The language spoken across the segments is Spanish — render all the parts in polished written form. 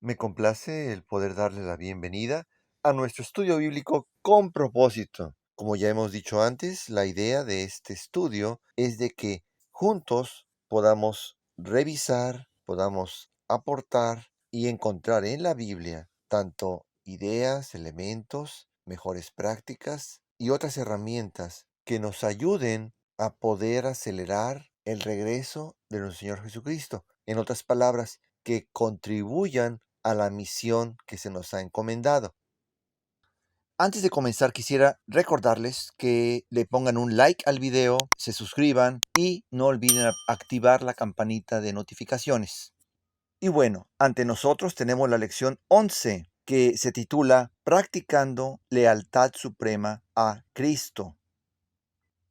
Me complace el poder darle la bienvenida a nuestro estudio bíblico con propósito. Como ya hemos dicho antes, la idea de este estudio es de que juntos podamos revisar, podamos aportar y encontrar en la Biblia tanto ideas, elementos, mejores prácticas y otras herramientas que nos ayuden a poder acelerar el regreso de nuestro Señor Jesucristo. En otras palabras, que contribuyan a la misión que se nos ha encomendado. Antes de comenzar, quisiera recordarles que le pongan un like al video, se suscriban y no olviden activar la campanita de notificaciones. Y bueno, ante nosotros tenemos la lección 11 que se titula Practicando lealtad suprema a Cristo.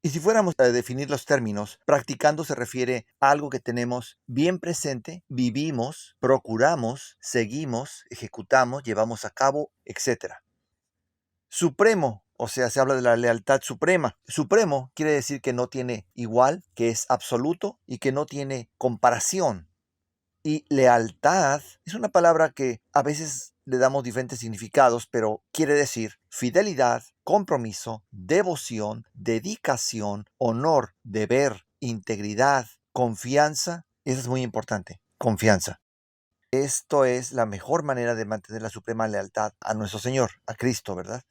Y si fuéramos a definir los términos, practicando se refiere a algo que tenemos bien presente, vivimos, procuramos, seguimos, ejecutamos, llevamos a cabo, etc. Supremo, o sea, se habla de la lealtad suprema. Supremo quiere decir que no tiene igual, que es absoluto y que no tiene comparación. Y lealtad es una palabra que a veces le damos diferentes significados, pero quiere decir fidelidad, compromiso, devoción, dedicación, honor, deber, integridad, confianza. Eso es muy importante, confianza. Esto es la mejor manera de mantener la suprema lealtad a nuestro Señor, a Cristo, ¿verdad?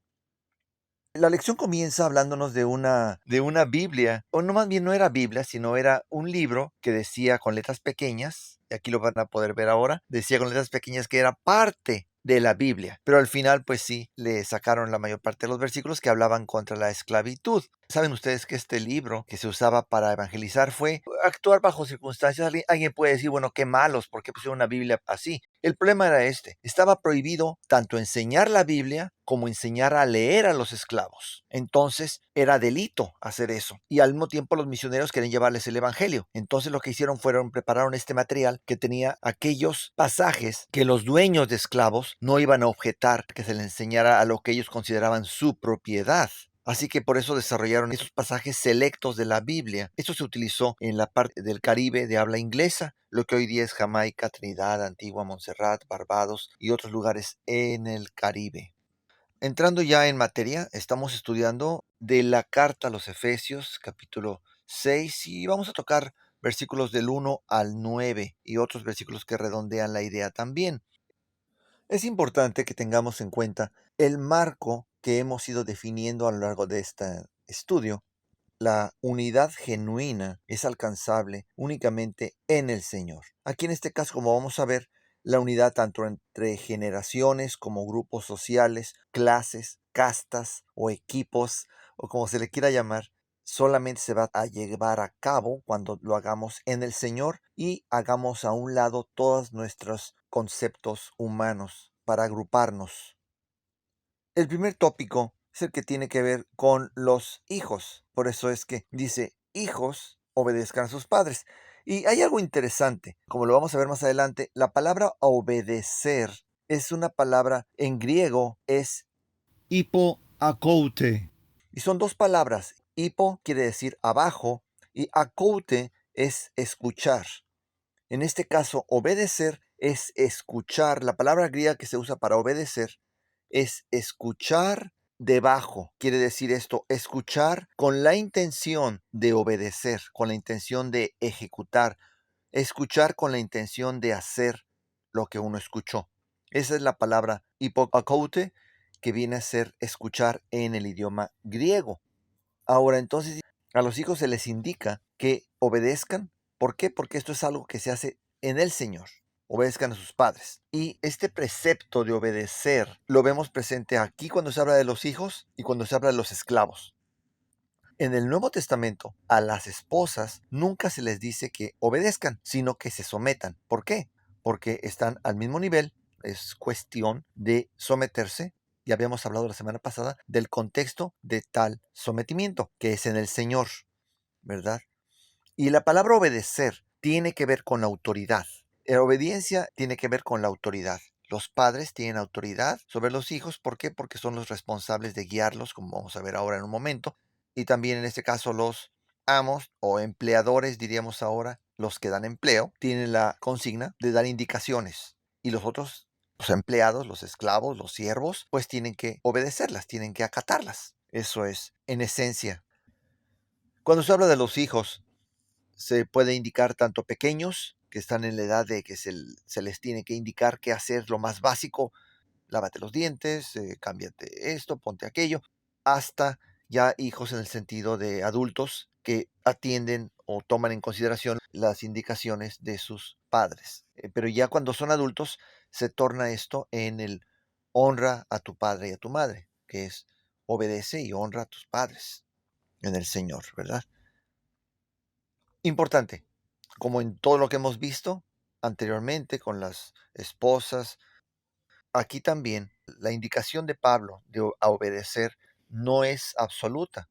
La lección comienza hablándonos de una Biblia, o no, más bien no era Biblia, sino era un libro que decía con letras pequeñas, y aquí lo van a poder ver ahora, decía con letras pequeñas que era parte de la Biblia, pero al final pues sí, le sacaron la mayor parte de los versículos que hablaban contra la esclavitud. Saben ustedes que este libro que se usaba para evangelizar fue actuar bajo circunstancias. Alguien puede decir, bueno, qué malos, ¿por qué pusieron una Biblia así? El problema era este, estaba prohibido tanto enseñar la Biblia como enseñar a leer a los esclavos. Entonces era delito hacer eso. Y al mismo tiempo los misioneros querían llevarles el evangelio. Entonces lo que hicieron fueron prepararon este material que tenía aquellos pasajes que los dueños de esclavos no iban a objetar que se les enseñara a lo que ellos consideraban su propiedad. Así que por eso desarrollaron esos pasajes selectos de la Biblia. Esto se utilizó en la parte del Caribe de habla inglesa, lo que hoy día es Jamaica, Trinidad, Antigua, Montserrat, Barbados y otros lugares en el Caribe. Entrando ya en materia, estamos estudiando de la carta a los Efesios, capítulo 6, y vamos a tocar versículos del 1 al 9 y otros versículos que redondean la idea también. Es importante que tengamos en cuenta el marco que hemos ido definiendo a lo largo de este estudio. La unidad genuina es alcanzable únicamente en el Señor. Aquí en este caso, como vamos a ver, la unidad tanto entre generaciones como grupos sociales, clases, castas o equipos, o como se le quiera llamar, solamente se va a llevar a cabo cuando lo hagamos en el Señor y hagamos a un lado todos nuestros conceptos humanos para agruparnos. El primer tópico es el que tiene que ver con los hijos. Por eso es que dice, hijos, obedezcan a sus padres. Y hay algo interesante, como lo vamos a ver más adelante, la palabra obedecer es una palabra en griego, es Hipoakoute. y son dos palabras. Hipo quiere decir abajo y akoute es escuchar. En este caso, obedecer es escuchar. La palabra griega que se usa para obedecer es escuchar debajo. Quiere decir esto, escuchar con la intención de obedecer, con la intención de ejecutar, escuchar con la intención de hacer lo que uno escuchó. Esa es la palabra hipoakoute, que viene a ser escuchar en el idioma griego. Ahora, entonces, a los hijos se les indica que obedezcan. ¿Por qué? Porque esto es algo que se hace en el Señor. Obedezcan a sus padres. Y este precepto de obedecer lo vemos presente aquí cuando se habla de los hijos y cuando se habla de los esclavos. En el Nuevo Testamento, a las esposas nunca se les dice que obedezcan, sino que se sometan. ¿Por qué? Porque están al mismo nivel. Es cuestión de someterse. Ya habíamos hablado la semana pasada del contexto de tal sometimiento, que es en el Señor, ¿verdad? Y la palabra obedecer tiene que ver con autoridad. La obediencia tiene que ver con la autoridad. Los padres tienen autoridad sobre los hijos. ¿Por qué? Porque son los responsables de guiarlos, como vamos a ver ahora en un momento. Y también en este caso los amos o empleadores, diríamos ahora, los que dan empleo, tienen la consigna de dar indicaciones. Y los otros Los empleados, los esclavos, los siervos, pues tienen que obedecerlas, tienen que acatarlas. Eso es, en esencia. Cuando se habla de los hijos, se puede indicar tanto pequeños, que están en la edad de que se les tiene que indicar qué hacer, lo más básico, lávate los dientes, cámbiate esto, ponte aquello, hasta ya hijos en el sentido de adultos que atienden o toman en consideración las indicaciones de sus padres. Pero ya cuando son adultos, se torna esto en el honra a tu padre y a tu madre, que es obedece y honra a tus padres en el Señor, ¿verdad? Importante, como en todo lo que hemos visto anteriormente con las esposas, aquí también la indicación de Pablo a obedecer no es absoluta,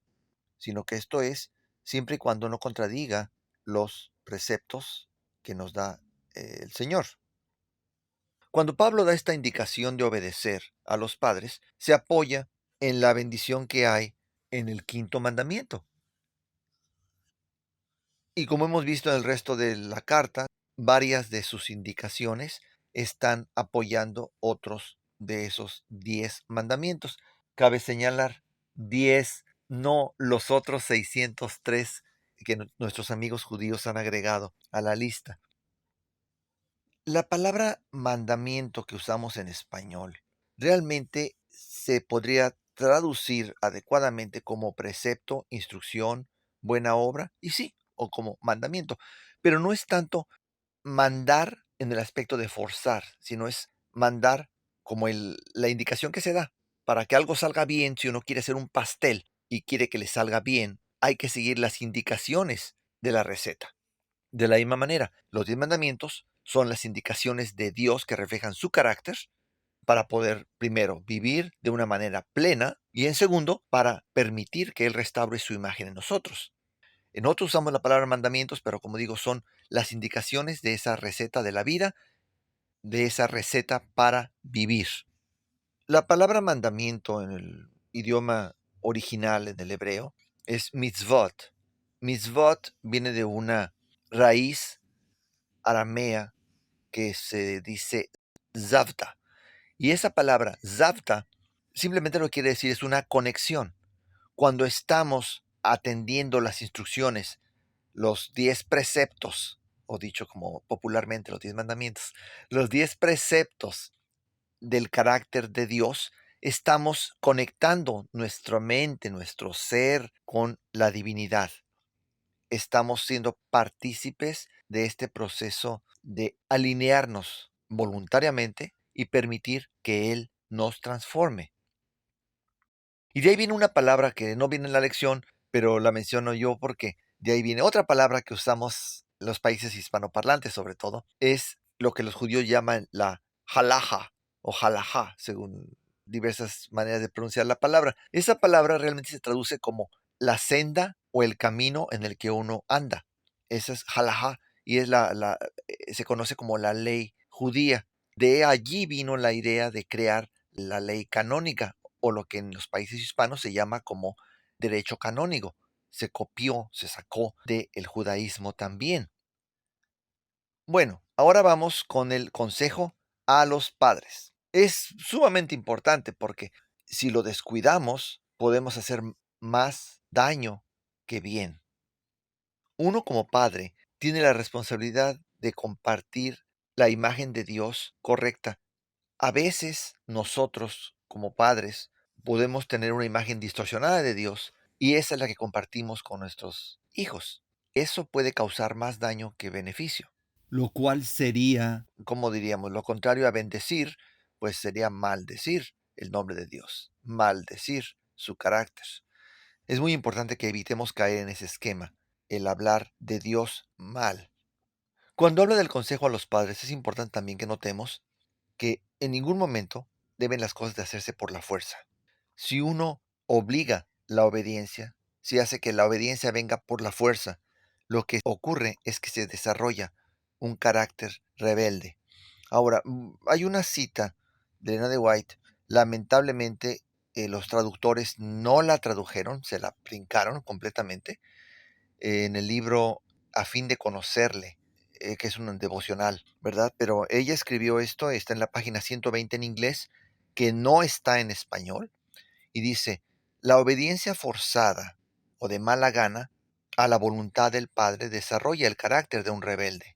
sino que esto es siempre y cuando no contradiga los preceptos que nos da el Señor. Cuando Pablo da esta indicación de obedecer a los padres, se apoya en la bendición que hay en el quinto mandamiento. Y como hemos visto en el resto de la carta, varias de sus indicaciones están apoyando otros de esos 10 mandamientos. Cabe señalar 10, no los otros 603 que nuestros amigos judíos han agregado a la lista. La palabra mandamiento que usamos en español realmente se podría traducir adecuadamente como precepto, instrucción, buena obra, y sí, o como mandamiento, pero no es tanto mandar en el aspecto de forzar, sino es mandar como la indicación que se da. Para que algo salga bien, si uno quiere hacer un pastel y quiere que le salga bien, hay que seguir las indicaciones de la receta. De la misma manera, los 10 mandamientos son las indicaciones de Dios que reflejan su carácter para poder, primero, vivir de una manera plena y, en segundo, para permitir que Él restaure su imagen en nosotros. Nosotros usamos la palabra mandamientos, pero como digo, son las indicaciones de esa receta de la vida, de esa receta para vivir. La palabra mandamiento en el idioma original, en el hebreo, es mitzvot. Mitzvot viene de una raíz aramea que se dice zavta. Y esa palabra zavta simplemente lo quiere decir es una conexión. Cuando estamos atendiendo las instrucciones, los 10 preceptos, o dicho como popularmente los 10 mandamientos, los 10 preceptos del carácter de Dios, estamos conectando nuestra mente, nuestro ser con la divinidad. Estamos siendo partícipes de este proceso de alinearnos voluntariamente y permitir que Él nos transforme. Y de ahí viene una palabra que no viene en la lección, pero la menciono yo porque de ahí viene otra palabra que usamos en los países hispanoparlantes sobre todo, es lo que los judíos llaman la halaja o halajá, según diversas maneras de pronunciar la palabra. Esa palabra realmente se traduce como la senda o el camino en el que uno anda. Esa es halajá y es se conoce como la ley judía. De allí vino la idea de crear la ley canónica o lo que en los países hispanos se llama como derecho canónico. Se copió, se sacó del judaísmo también. Bueno, ahora vamos con el consejo a los padres. Es sumamente importante porque si lo descuidamos, podemos hacer más daño que bien. Uno como padre tiene la responsabilidad de compartir la imagen de Dios correcta. A veces nosotros, como padres, podemos tener una imagen distorsionada de Dios y esa es la que compartimos con nuestros hijos. Eso puede causar más daño que beneficio. Lo cual sería, Como diríamos, lo contrario a bendecir, pues sería maldecir el nombre de Dios, maldecir su carácter. Es muy importante que evitemos caer en ese esquema, el hablar de Dios mal. Cuando habla del consejo a los padres, es importante también que notemos que en ningún momento deben las cosas de hacerse por la fuerza. Si uno obliga la obediencia, si hace que la obediencia venga por la fuerza, lo que ocurre es que se desarrolla un carácter rebelde. Ahora, hay una cita de Elena de White, lamentablemente los traductores no la tradujeron, se la brincaron completamente en el libro A fin de conocerle. que es un devocional, ¿verdad? Pero ella escribió esto, está en la página 120 en inglés, que no está en español, y dice, la obediencia forzada o de mala gana a la voluntad del padre desarrolla el carácter de un rebelde.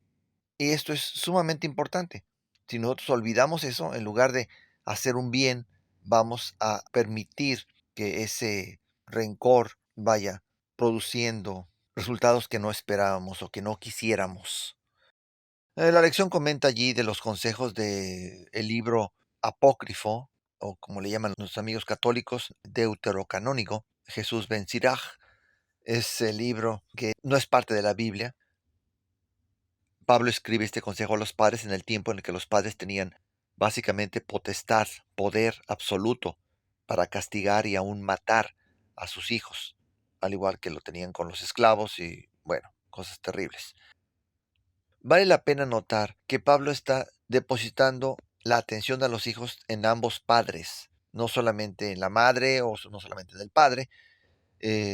Y esto es sumamente importante. Si nosotros olvidamos eso, en lugar de hacer un bien, vamos a permitir que ese rencor vaya produciendo resultados que no esperábamos o que no quisiéramos. La lección comenta allí de los consejos del libro apócrifo, o como le llaman los amigos católicos, deuterocanónico, Jesús Ben Sirach. Es el libro que no es parte de la Biblia. Pablo escribe este consejo a los padres en el tiempo en el que los padres tenían básicamente potestad, poder absoluto para castigar y aún matar a sus hijos, al igual que lo tenían con los esclavos y, bueno, cosas terribles. Vale la pena notar que Pablo está depositando la atención de los hijos en ambos padres, no solamente en la madre o no solamente en el padre.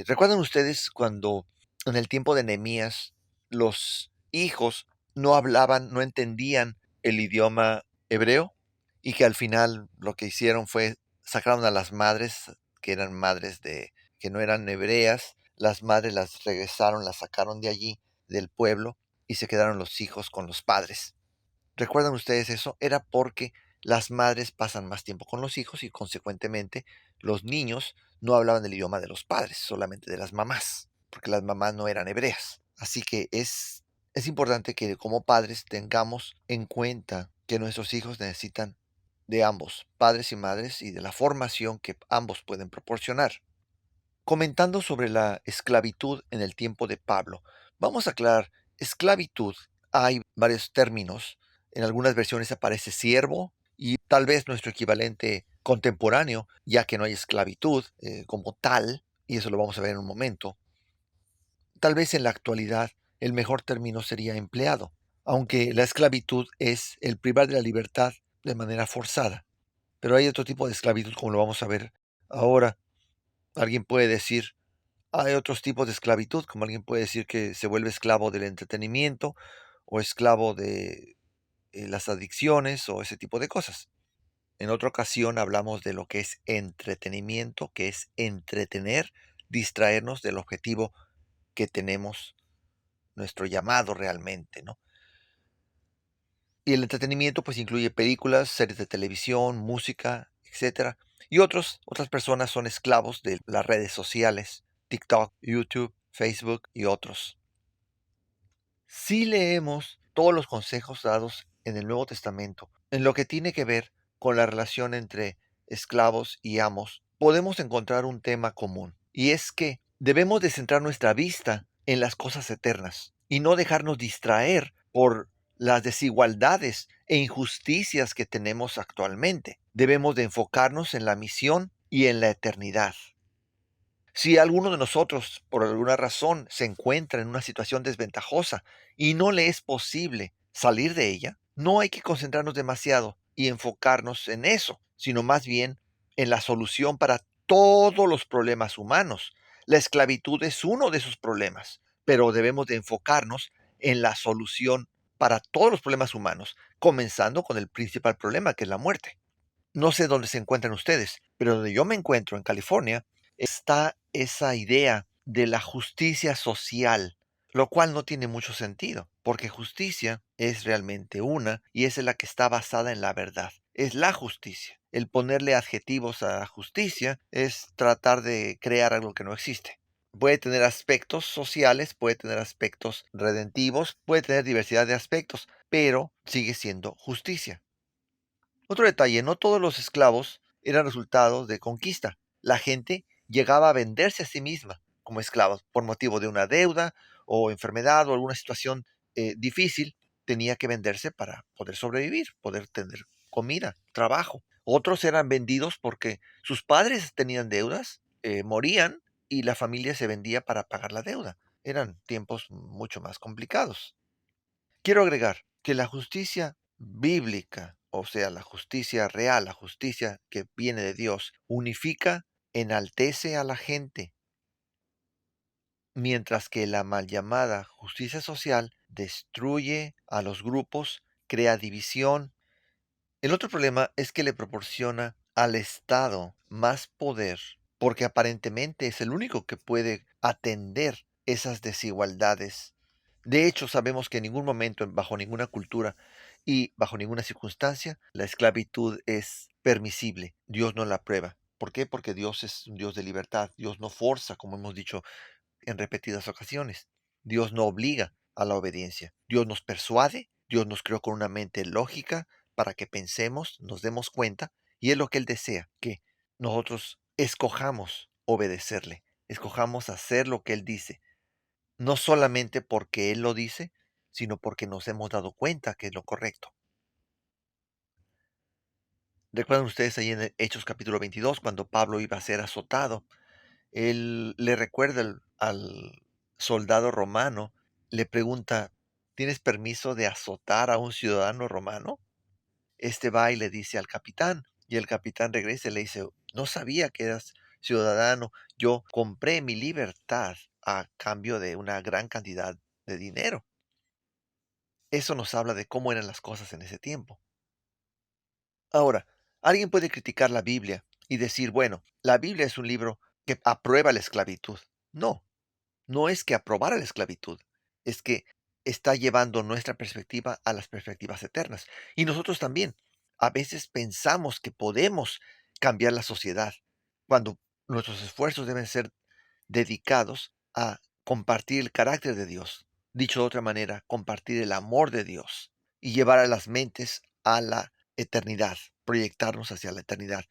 ¿Recuerdan ustedes cuando en el tiempo de Nehemías los hijos no hablaban, no entendían el idioma hebreo? Y que al final lo que hicieron fue sacaron a las madres, que eran madres que no eran hebreas, las madres las regresaron, las sacaron de allí, del pueblo, y se quedaron los hijos con los padres. ¿Recuerdan ustedes eso? Era porque las madres pasan más tiempo con los hijos y consecuentemente los niños no hablaban el idioma de los padres, solamente de las mamás, porque las mamás no eran hebreas. Así que es importante que como padres tengamos en cuenta que nuestros hijos necesitan de ambos, padres y madres, y de la formación que ambos pueden proporcionar. Comentando sobre la esclavitud en el tiempo de Pablo, vamos a aclarar, esclavitud, hay varios términos, en algunas versiones aparece siervo y tal vez nuestro equivalente contemporáneo, ya que no hay esclavitud como tal, y eso lo vamos a ver en un momento, tal vez en la actualidad el mejor término sería empleado, aunque la esclavitud es el privar de la libertad de manera forzada, pero hay otro tipo de esclavitud como lo vamos a ver ahora. Alguien puede decir, hay otros tipos de esclavitud, como alguien puede decir que se vuelve esclavo del entretenimiento o esclavo de las adicciones o ese tipo de cosas. En otra ocasión hablamos de lo que es entretenimiento, que es entretener, distraernos del objetivo que tenemos, nuestro llamado realmente, ¿no? Y el entretenimiento pues incluye películas, series de televisión, música, etcétera. Y otras personas son esclavos de las redes sociales, TikTok, YouTube, Facebook y otros. Si leemos todos los consejos dados en el Nuevo Testamento, en lo que tiene que ver con la relación entre esclavos y amos, podemos encontrar un tema común, y es que debemos de centrar nuestra vista en las cosas eternas y no dejarnos distraer por las desigualdades e injusticias que tenemos actualmente. Debemos de enfocarnos en la misión y en la eternidad. Si alguno de nosotros, por alguna razón, se encuentra en una situación desventajosa y no le es posible salir de ella, no hay que concentrarnos demasiado y enfocarnos en eso, sino más bien en la solución para todos los problemas humanos. La esclavitud es uno de esos problemas, pero debemos de enfocarnos en la solución para todos los problemas humanos, comenzando con el principal problema, que es la muerte. No sé dónde se encuentran ustedes, pero donde yo me encuentro, en California, está esa idea de la justicia social, lo cual no tiene mucho sentido, porque justicia es realmente una y es la que está basada en la verdad. Es la justicia. El ponerle adjetivos a la justicia es tratar de crear algo que no existe. Puede tener aspectos sociales, puede tener aspectos redentivos, puede tener diversidad de aspectos, pero sigue siendo justicia. Otro detalle, no todos los esclavos eran resultados de conquista. La gente llegaba a venderse a sí misma como esclavos por motivo de una deuda o enfermedad o alguna situación difícil. Tenía que venderse para poder sobrevivir, poder tener comida, trabajo. Otros eran vendidos porque sus padres tenían deudas, morían y la familia se vendía para pagar la deuda. Eran tiempos mucho más complicados. Quiero agregar que la justicia bíblica, o sea, la justicia real, la justicia que viene de Dios, unifica, enaltece a la gente. mientras que la mal llamada justicia social destruye a los grupos, crea división. El otro problema es que le proporciona al Estado más poder, porque aparentemente es el único que puede atender esas desigualdades. De hecho, sabemos que en ningún momento, bajo ninguna cultura y bajo ninguna circunstancia, la esclavitud es permisible. Dios no la aprueba. ¿Por qué? Porque Dios es un Dios de libertad. Dios no forza, como hemos dicho en repetidas ocasiones. Dios no obliga a la obediencia. Dios nos persuade, Dios nos creó con una mente lógica para que pensemos, nos demos cuenta, y es lo que Él desea, que nosotros escojamos obedecerle, escojamos hacer lo que Él dice, no solamente porque Él lo dice, sino porque nos hemos dado cuenta que es lo correcto. ¿Recuerdan ustedes ahí en Hechos capítulo 22, cuando Pablo iba a ser azotado? Él le recuerda al soldado romano, le pregunta, ¿tienes permiso de azotar a un ciudadano romano? Este va y le dice al capitán, y el capitán regresa y le dice, no sabía que eras ciudadano, yo compré mi libertad a cambio de una gran cantidad de dinero. Eso nos habla de cómo eran las cosas en ese tiempo. Ahora, alguien puede criticar la Biblia y decir, bueno, la Biblia es un libro que aprueba la esclavitud. No, no es que aprobara la esclavitud, es que está llevando nuestra perspectiva a las perspectivas eternas. Y nosotros también, a veces pensamos que podemos cambiar la sociedad, cuando nuestros esfuerzos deben ser dedicados a compartir el carácter de Dios. Dicho de otra manera, compartir el amor de Dios y llevar a las mentes a la eternidad, proyectarnos hacia la eternidad.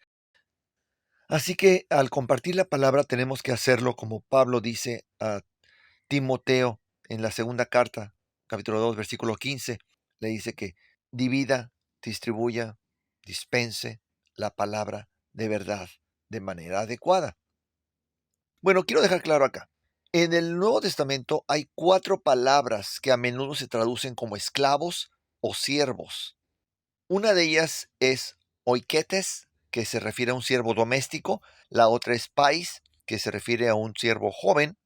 Así que al compartir la palabra tenemos que hacerlo como Pablo dice a Timoteo, en la segunda carta, capítulo 2, versículo 15, le dice que divida, distribuya, dispense la palabra de verdad de manera adecuada. Bueno, quiero dejar claro acá. En el Nuevo Testamento hay 4 palabras que a menudo se traducen como esclavos o siervos. Una de ellas es oiketes, que se refiere a un siervo doméstico. La otra es pais, que se refiere a un siervo joven.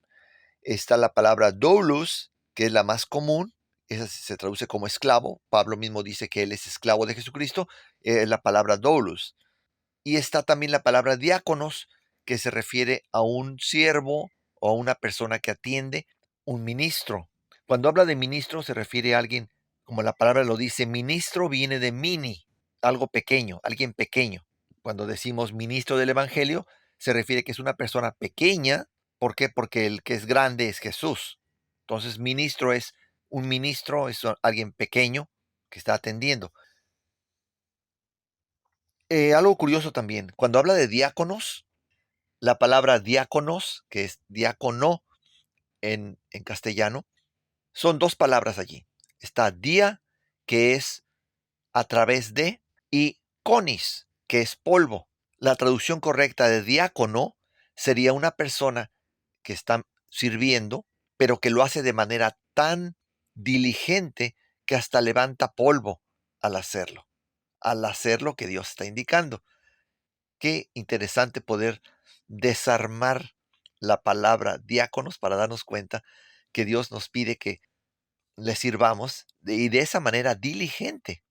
Está la palabra doulos, que es la más común, esa se traduce como esclavo. Pablo mismo dice que él es esclavo de Jesucristo, es la palabra doulos. Y está también la palabra diáconos, que se refiere a un siervo o a una persona que atiende, un ministro. Cuando habla de ministro se refiere a alguien, como la palabra lo dice, ministro viene de mini, algo pequeño, alguien pequeño. Cuando decimos ministro del Evangelio, se refiere que es una persona pequeña. ¿Por qué? Porque el que es grande es Jesús. Entonces, ministro es un ministro, es alguien pequeño que está atendiendo. Algo curioso también, cuando habla de diáconos, la palabra diáconos, que es diácono en castellano, son 2 palabras allí. Está dia, que es a través de, y conis, que es polvo. La traducción correcta de diácono sería una persona que está sirviendo, pero que lo hace de manera tan diligente que hasta levanta polvo al hacer lo que Dios está indicando. Qué interesante poder desarmar la palabra diáconos para darnos cuenta que Dios nos pide que le sirvamos y de esa manera diligente.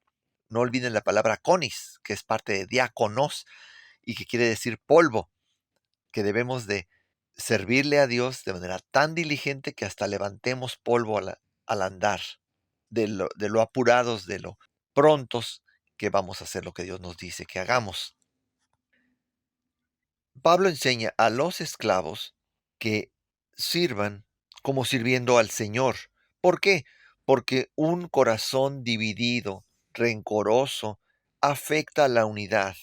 No olviden la palabra conis, que es parte de diáconos y que quiere decir polvo, que debemos de servirle a Dios de manera tan diligente que hasta levantemos polvo al andar, de lo apurados, de lo prontos que vamos a hacer lo que Dios nos dice que hagamos. Pablo enseña a los esclavos que sirvan como sirviendo al Señor. ¿Por qué? Porque un corazón dividido, rencoroso, afecta a la unidad.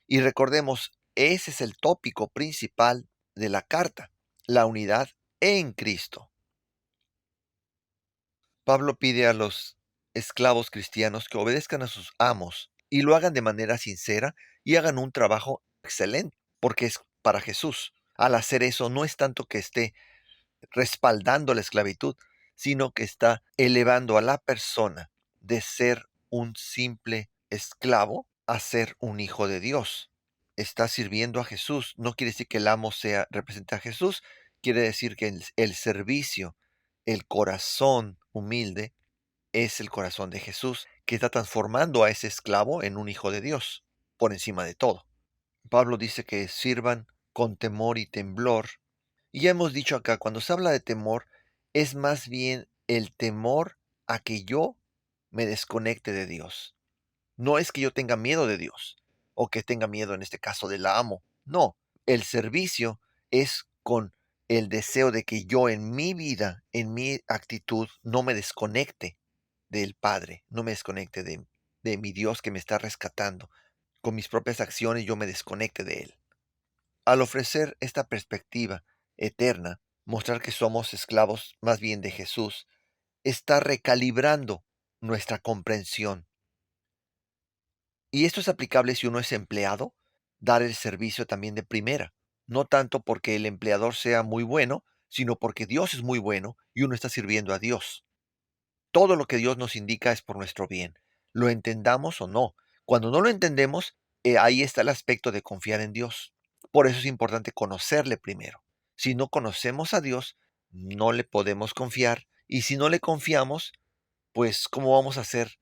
Y recordemos, ese es el tópico principal de la carta, la unidad en Cristo. Pablo pide a los esclavos cristianos que obedezcan a sus amos y lo hagan de manera sincera y hagan un trabajo excelente, porque es para Jesús. Al hacer eso no es tanto que esté respaldando la esclavitud, sino que está elevando a la persona de ser un simple esclavo a ser un hijo de Dios. Está sirviendo a Jesús. No quiere decir que el amo represente a Jesús, Quiere decir que el servicio, el corazón humilde, es el corazón de Jesús, que está transformando a ese esclavo en un hijo de Dios, por encima de todo. Pablo dice que sirvan con temor y temblor. Y ya hemos dicho acá, cuando se habla de temor, es más bien el temor a que yo me desconecte de Dios. No es que yo tenga miedo de Dios, o que tenga miedo en este caso del amo. No, el servicio es con el deseo de que yo en mi vida, en mi actitud, no me desconecte del Padre, no me desconecte de mi Dios que me está rescatando. Con mis propias acciones yo me desconecte de Él. Al ofrecer esta perspectiva eterna, mostrar que somos esclavos más bien de Jesús, está recalibrando nuestra comprensión. Y esto es aplicable si uno es empleado, dar el servicio también de primera, no tanto porque el empleador sea muy bueno, sino porque Dios es muy bueno y uno está sirviendo a Dios. Todo lo que Dios nos indica es por nuestro bien, lo entendamos o no. Cuando no lo entendemos, ahí está el aspecto de confiar en Dios. Por eso es importante conocerle primero. Si no conocemos a Dios, no le podemos confiar. Y si no le confiamos, pues ¿cómo vamos a hacer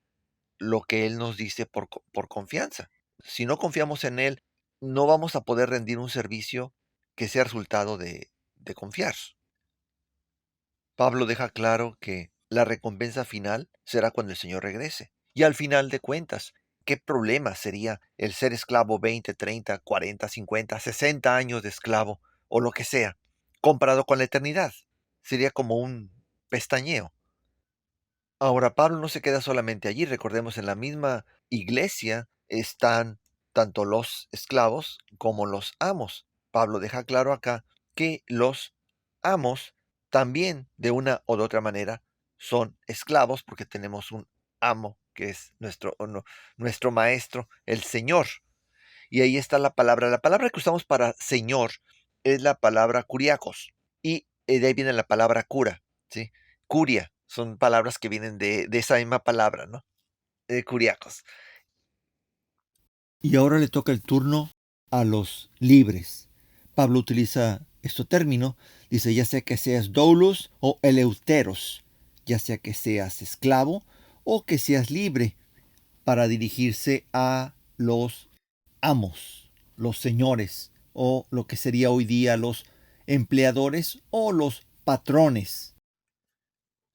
lo que Él nos dice por confianza? Si no confiamos en Él, no vamos a poder rendir un servicio que sea resultado de confiar. Pablo deja claro que la recompensa final será cuando el Señor regrese. Y al final de cuentas, ¿qué problema sería el ser esclavo 20, 30, 40, 50, 60 años de esclavo o lo que sea, comparado con la eternidad? Sería como un pestañeo. Ahora, Pablo no se queda solamente allí. Recordemos, en la misma iglesia están tanto los esclavos como los amos. Pablo deja claro acá que los amos también, de una o de otra manera, son esclavos porque tenemos un amo que es nuestro maestro, el Señor. Y ahí está la palabra. La palabra que usamos para Señor es la palabra kuriakos. Y de ahí viene la palabra cura, ¿sí? Curia, son palabras que vienen de esa misma palabra, ¿no? Kuriakos. Y ahora le toca el turno a los libres. Pablo utiliza este término, dice ya sea que seas doulos o eleuteros, ya sea que seas esclavo o que seas libre, para dirigirse a los amos, los señores, o lo que sería hoy día los empleadores o los patrones.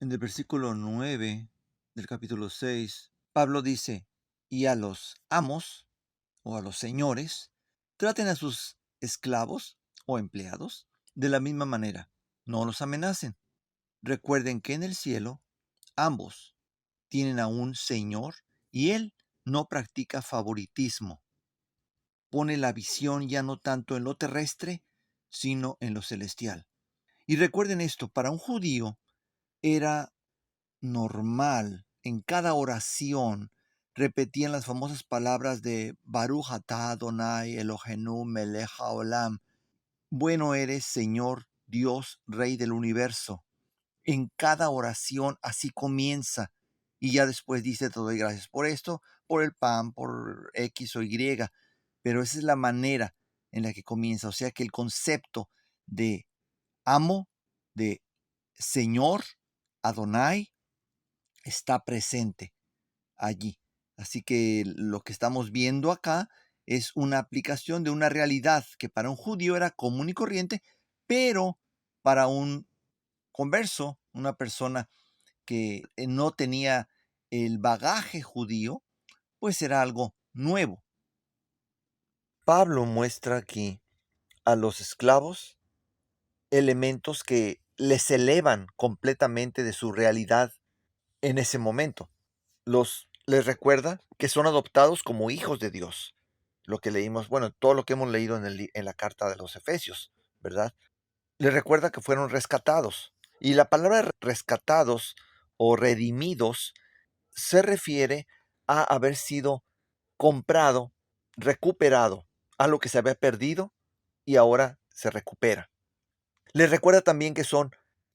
En el versículo 9 del capítulo 6, Pablo dice, y a los amos o a los señores, traten a sus esclavos o empleados de la misma manera. No los amenacen. Recuerden que en el cielo ambos tienen a un Señor y Él no practica favoritismo. Pone la visión ya no tanto en lo terrestre, sino en lo celestial. Y recuerden esto, para un judío era normal, en cada oración repetían las famosas palabras de Baruch atah Adonai Eloheinu melech haolam. Bueno eres, Señor, Dios, Rey del universo. En cada oración así comienza. Y ya después dice, te doy gracias por esto, por el pan, por X o Y. Pero esa es la manera en la que comienza. O sea que el concepto de amo, de Señor, Adonai, está presente allí. Así que lo que estamos viendo acá es una aplicación de una realidad que para un judío era común y corriente, pero para un converso, una persona que no tenía el bagaje judío, pues era algo nuevo. Pablo muestra aquí a los esclavos elementos que les elevan completamente de su realidad en ese momento. Les recuerda que son adoptados como hijos de Dios. Lo que leímos, bueno, todo lo que hemos leído en la carta de los Efesios, ¿verdad? Les recuerda que fueron rescatados. Y la palabra rescatados o redimidos se refiere a haber sido comprado, recuperado, algo que se había perdido y ahora se recupera. Les recuerda también que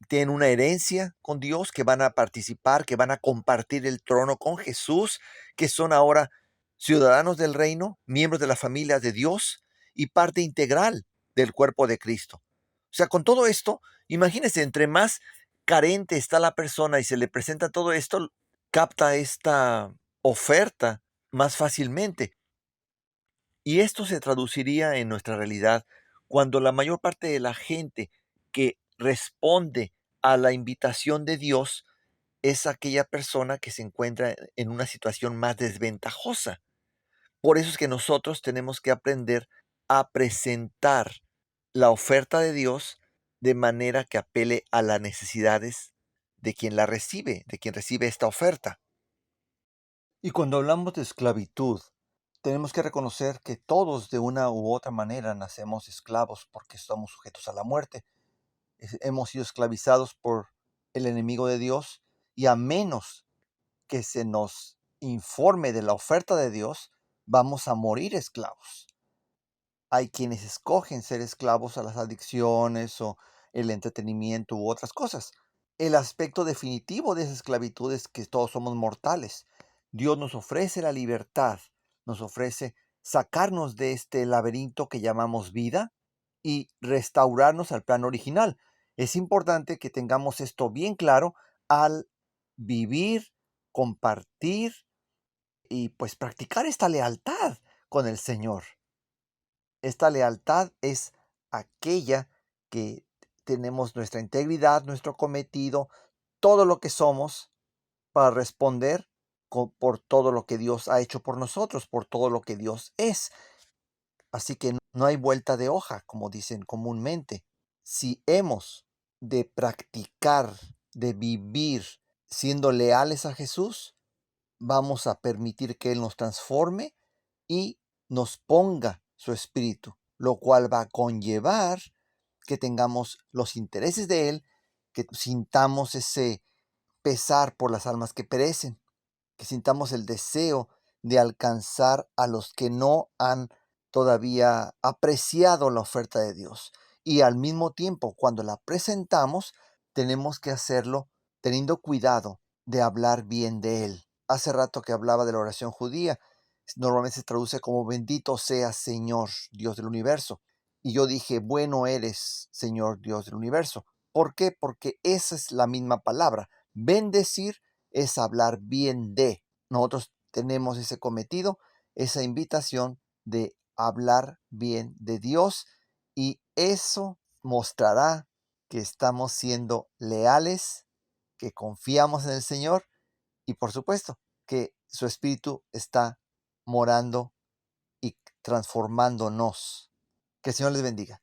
tienen una herencia con Dios, que van a participar, que van a compartir el trono con Jesús, que son ahora ciudadanos del reino, miembros de la familia de Dios y parte integral del cuerpo de Cristo. O sea, con todo esto, imagínense, entre más carente está la persona y se le presenta todo esto, capta esta oferta más fácilmente. Y esto se traduciría en nuestra realidad cuando la mayor parte de la gente que responde a la invitación de Dios es aquella persona que se encuentra en una situación más desventajosa. Por eso es que nosotros tenemos que aprender a presentar la oferta de Dios de manera que apele a las necesidades de quien la recibe, de quien recibe esta oferta. Y cuando hablamos de esclavitud, tenemos que reconocer que todos de una u otra manera nacemos esclavos porque estamos sujetos a la muerte. Hemos sido esclavizados por el enemigo de Dios y a menos que se nos informe de la oferta de Dios, vamos a morir esclavos. Hay quienes escogen ser esclavos a las adicciones o el entretenimiento u otras cosas. El aspecto definitivo de esa esclavitud es que todos somos mortales. Dios nos ofrece la libertad, nos ofrece sacarnos de este laberinto que llamamos vida y restaurarnos al plan original. Es importante que tengamos esto bien claro al vivir, compartir y pues practicar esta lealtad con el Señor. Esta lealtad es aquella que tenemos nuestra integridad, nuestro cometido, todo lo que somos para responder por todo lo que Dios ha hecho por nosotros, por todo lo que Dios es. Así que no hay vuelta de hoja, como dicen comúnmente. Si hemos de practicar, de vivir siendo leales a Jesús, vamos a permitir que Él nos transforme y nos ponga su espíritu, lo cual va a conllevar que tengamos los intereses de Él, que sintamos ese pesar por las almas que perecen, que sintamos el deseo de alcanzar a los que no han todavía apreciado la oferta de Dios. Y al mismo tiempo, cuando la presentamos, tenemos que hacerlo teniendo cuidado de hablar bien de Él. Hace rato que hablaba de la oración judía, normalmente se traduce como bendito sea Señor, Dios del universo. Y yo dije, bueno eres, Señor Dios del universo. ¿Por qué? Porque esa es la misma palabra. Bendecir es hablar bien de. Nosotros tenemos ese cometido, esa invitación de hablar bien de Dios y eso mostrará que estamos siendo leales, que confiamos en el Señor y por supuesto que su Espíritu está morando y transformándonos. Que el Señor les bendiga.